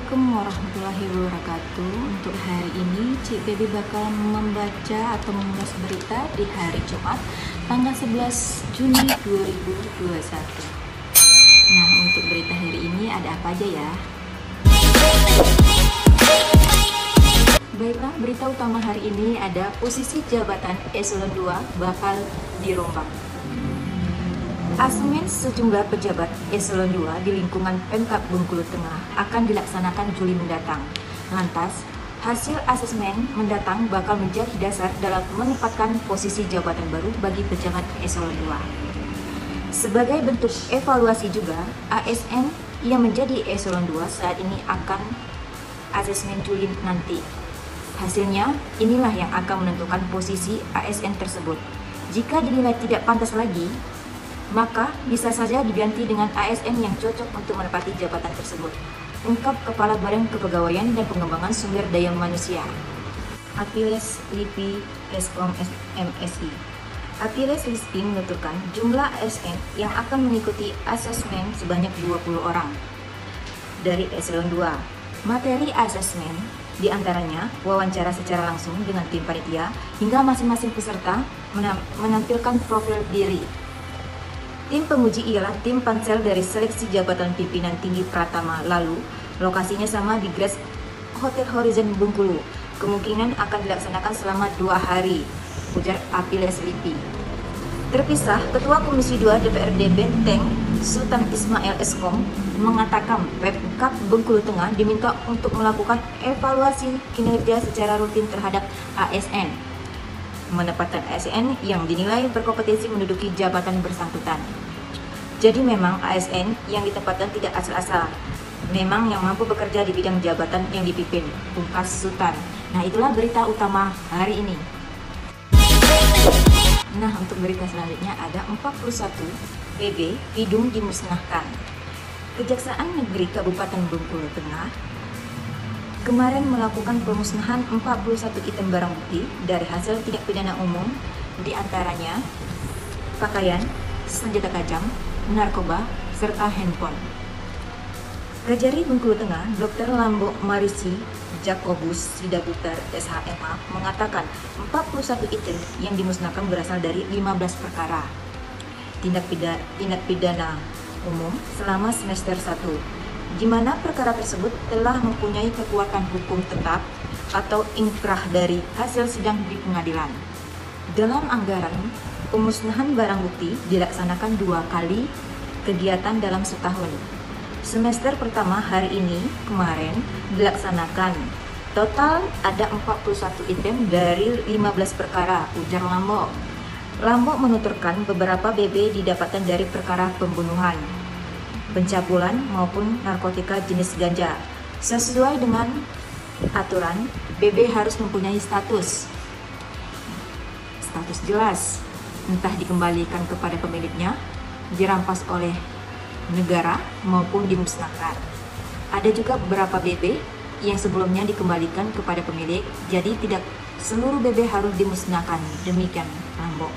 Assalamualaikum warahmatullahi wabarakatuh. Untuk hari ini Cik Baby bakal membaca atau mengulas berita di hari Jumat tanggal 11 Juni 2021. Nah, untuk berita hari ini ada apa aja ya? Baiklah, berita utama hari ini ada posisi jabatan Eselon 2 bakal dirombak. Asesmen sejumlah pejabat Eselon 2 di lingkungan Pemkab Bengkulu Tengah akan dilaksanakan Juli mendatang. Lantas, hasil asesmen mendatang bakal menjadi dasar dalam menempatkan posisi jabatan baru bagi pejabat Eselon 2. Sebagai bentuk evaluasi juga, ASN yang menjadi Eselon 2 saat ini akan asesmen Juli nanti. Hasilnya, inilah yang akan menentukan posisi ASN tersebut. Jika dinilai tidak pantas lagi, maka bisa saja diganti dengan ASN yang cocok untuk menepati jabatan tersebut, ungkap Kepala Badan Kepegawaian dan Pengembangan Sumber Daya Manusia, Aphiles Lipi Eskom MSI. Aphiles Lipi menuturkan jumlah ASN yang akan mengikuti asesmen sebanyak 20 orang dari Eselon 2. Materi asesmen diantaranya wawancara secara langsung dengan tim panitia hingga masing-masing peserta menampilkan profil diri. Tim penguji ialah tim pansel dari seleksi jabatan pimpinan tinggi Pratama. Lalu, lokasinya sama di Grace Hotel Horizon Bengkulu. Kemungkinan akan dilaksanakan selama 2 hari, ujar Aphiles Lipi. Terpisah, Ketua Komisi 2 DPRD Benteng, Sultan Ismail Eskom, mengatakan Pemkab Bengkulu Tengah diminta untuk melakukan evaluasi kinerja secara rutin terhadap ASN. Menempatkan ASN yang dinilai berkompetensi menduduki jabatan bersangkutan. Jadi memang ASN yang ditempatkan tidak asal-asal, memang yang mampu bekerja di bidang jabatan yang dipimpin, pungkas Sultan. Nah, itulah berita utama hari ini. Nah, untuk berita selanjutnya ada 41 PB Pidum dimusnahkan. Kejaksaan Negeri Kabupaten Bengkulu Tengah kemarin melakukan pemusnahan 41 item barang bukti dari hasil tindak pidana umum, diantaranya pakaian, senjata tajam, narkoba, serta handphone. Kajari Bengkulu Tengah, Dr. Lambo Marisi Jakobus Sidaputer SHMA mengatakan 41 item yang dimusnahkan berasal dari 15 perkara tindak pidana umum selama semester 1. Di mana perkara tersebut telah mempunyai kekuatan hukum tetap atau inkrah dari hasil sidang di pengadilan. Dalam anggaran, pemusnahan barang bukti dilaksanakan 2 kali kegiatan dalam setahun. Semester pertama hari ini kemarin dilaksanakan. Total ada 41 item dari 15 perkara, ujar Lambo. Lambo menuturkan beberapa BB didapatkan dari perkara pembunuhan, pencabulan maupun narkotika jenis ganja. Sesuai dengan aturan, BB harus mempunyai status jelas, entah dikembalikan kepada pemiliknya, dirampas oleh negara maupun dimusnahkan. Ada juga beberapa BB yang sebelumnya dikembalikan kepada pemilik, jadi tidak seluruh BB harus dimusnahkan. Demikian Lambo.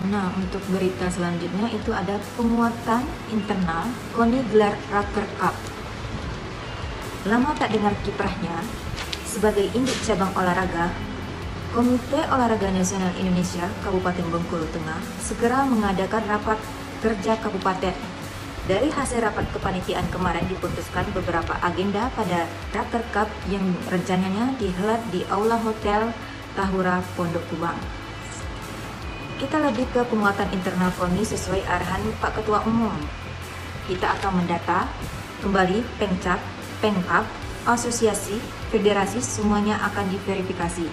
Nah, untuk berita selanjutnya itu ada penguatan internal KONI gelar Raker Cup. Lama tak dengar kiprahnya sebagai induk cabang olahraga, Komite Olahraga Nasional Indonesia Kabupaten Bengkulu Tengah segera mengadakan rapat kerja kabupaten. Dari hasil rapat kepanitiaan kemarin diputuskan beberapa agenda pada Raker Cup yang rencananya dihelat di Aula Hotel Tahura Pondok Kubang. Kita lebih ke penguatan internal KONI sesuai arahan Pak Ketua Umum. Kita akan mendata kembali Pemcap, Pemkab, asosiasi, federasi semuanya akan diverifikasi.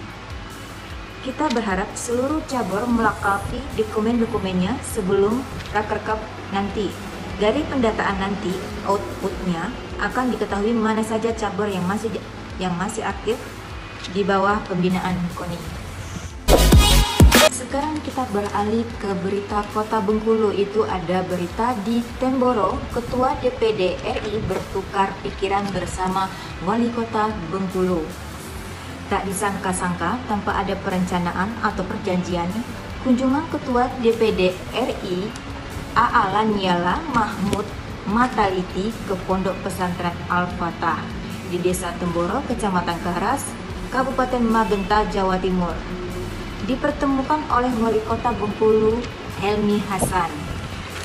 Kita berharap seluruh cabur melengkapi dokumen-dokumennya sebelum Raker Cup nanti. Dari pendataan nanti, outputnya akan diketahui mana saja cabur yang masih aktif di bawah pembinaan KONI. Sekarang kita beralih ke berita Kota Bengkulu. Itu ada berita di Temboro, Ketua DPD RI bertukar pikiran bersama Wali Kota Bengkulu. Tak disangka-sangka tanpa ada perencanaan atau perjanjian, kunjungan Ketua DPD RI AA Lanyala Mahmud Mataliti ke Pondok Pesantren Al-Fatah di Desa Temboro, Kecamatan Karas, Kabupaten Magenta, Jawa Timur. Dipertemukan oleh Wali Kota Bengkulu, Helmi Hasan.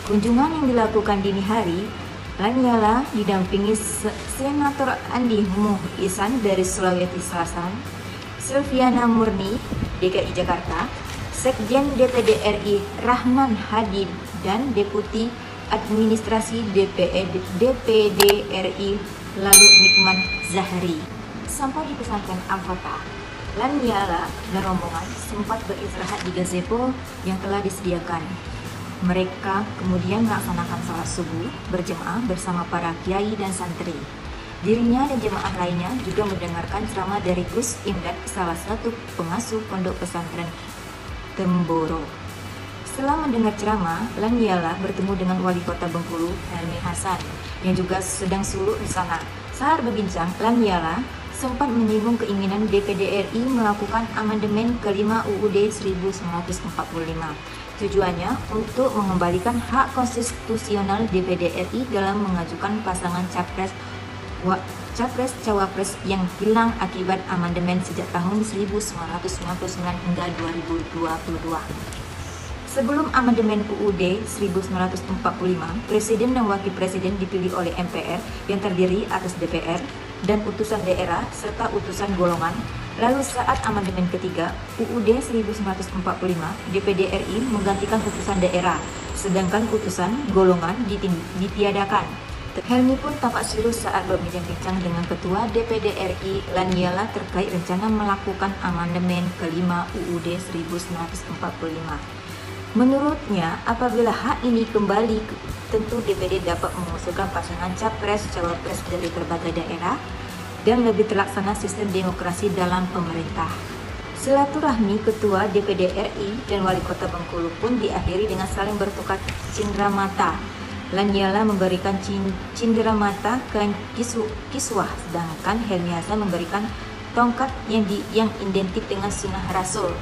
Kunjungan yang dilakukan dini hari, Lanyala didampingi Senator Andi Muhyisan dari Sulawesi Selatan, Silviana Murni, DKI Jakarta, Sekjen DPD RI Rahman Hadid, dan Deputi Administrasi DPD RI Lalu Nikman Zahri. Sampai di pesantren Al-Fatah, Lanyala dan rombongan sempat beristirahat di gazebo yang telah disediakan. Mereka kemudian melaksanakan salat subuh berjemaah bersama para kiai dan santri. Dirinya dan jemaah lainnya juga mendengarkan ceramah dari Gus Imdad, salah satu pengasuh pondok pesantren Temboro. Setelah mendengar ceramah, Lanyala bertemu dengan Wali Kota Bengkulu, Helmi Hasan, yang juga sedang suluk di sana. Saat berbincang, Lanyala sempat menyinggung keinginan DPD RI melakukan amandemen kelima UUD 1945. Tujuannya untuk mengembalikan hak konstitusional DPD RI dalam mengajukan pasangan Capres-Cawapres yang hilang akibat amandemen sejak tahun 1999 hingga 2022. Sebelum amandemen UUD 1945, Presiden dan Wakil Presiden dipilih oleh MPR yang terdiri atas DPR dan utusan daerah serta utusan golongan. Lalu saat amandemen ketiga UUD 1945, DPD RI menggantikan utusan daerah, sedangkan utusan golongan ditiadakan. Helmi pun tampak serius saat berbincang-bincang dengan Ketua DPD RI Lanyala terkait rencana melakukan amandemen kelima UUD 1945. Menurutnya, apabila hak ini kembali, tentu DPD dapat mengusulkan pasangan capres-cawapres dari berbagai daerah dan lebih terlaksana sistem demokrasi dalam pemerintah. Silaturahmi Ketua DPD RI dan Wali Kota Bengkulu pun diakhiri dengan saling bertukar cindera mata. Lanyala memberikan cindera mata ke Kiswah, sedangkan Helmi Hasan memberikan tongkat yang identik dengan sunnah Rasul.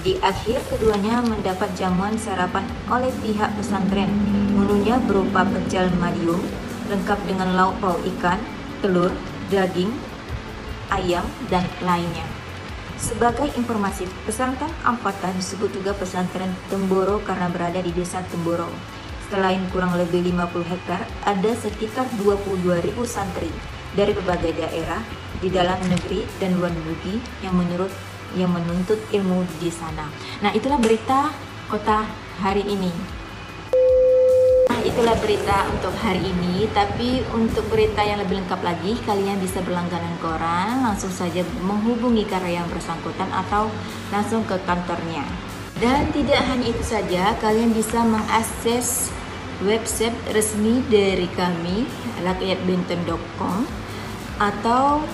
Di akhir, keduanya mendapat jamuan sarapan oleh pihak pesantren. Menunya berupa pecel madiun, lengkap dengan lauk pauk ikan, telur, daging, ayam, dan lainnya. Sebagai informasi, pesantren Al-Fatah disebut juga pesantren Temboro karena berada di desa Temboro. Selain kurang lebih 50 hektar, ada sekitar 22.000 santri dari berbagai daerah di dalam negeri dan luar negeri yang menuntut ilmu di sana. Nah, itulah berita kota hari ini. Itulah berita untuk hari ini. Tapi untuk berita yang lebih lengkap lagi, kalian bisa berlangganan koran, langsung saja menghubungi karya yang bersangkutan atau langsung ke kantornya. Dan tidak hanya itu saja, kalian bisa mengakses website resmi dari kami, rakyatbanten.com, atau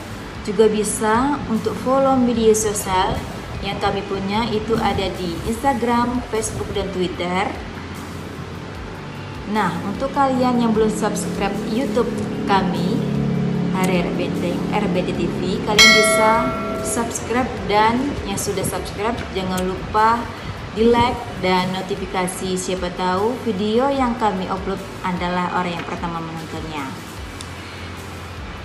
juga bisa untuk follow media sosial yang kami punya, itu ada di Instagram, Facebook, dan Twitter. Nah, untuk kalian yang belum subscribe YouTube kami, Hari Benteng RBD TV, kalian bisa subscribe, dan yang sudah subscribe jangan lupa di like dan notifikasi, siapa tahu video yang kami upload adalah orang yang pertama menontonnya.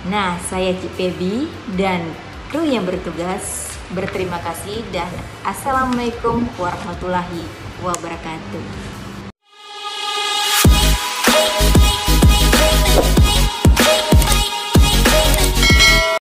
Nah, saya Cik Pebi dan kru yang bertugas berterima kasih dan Assalamualaikum warahmatullahi wabarakatuh.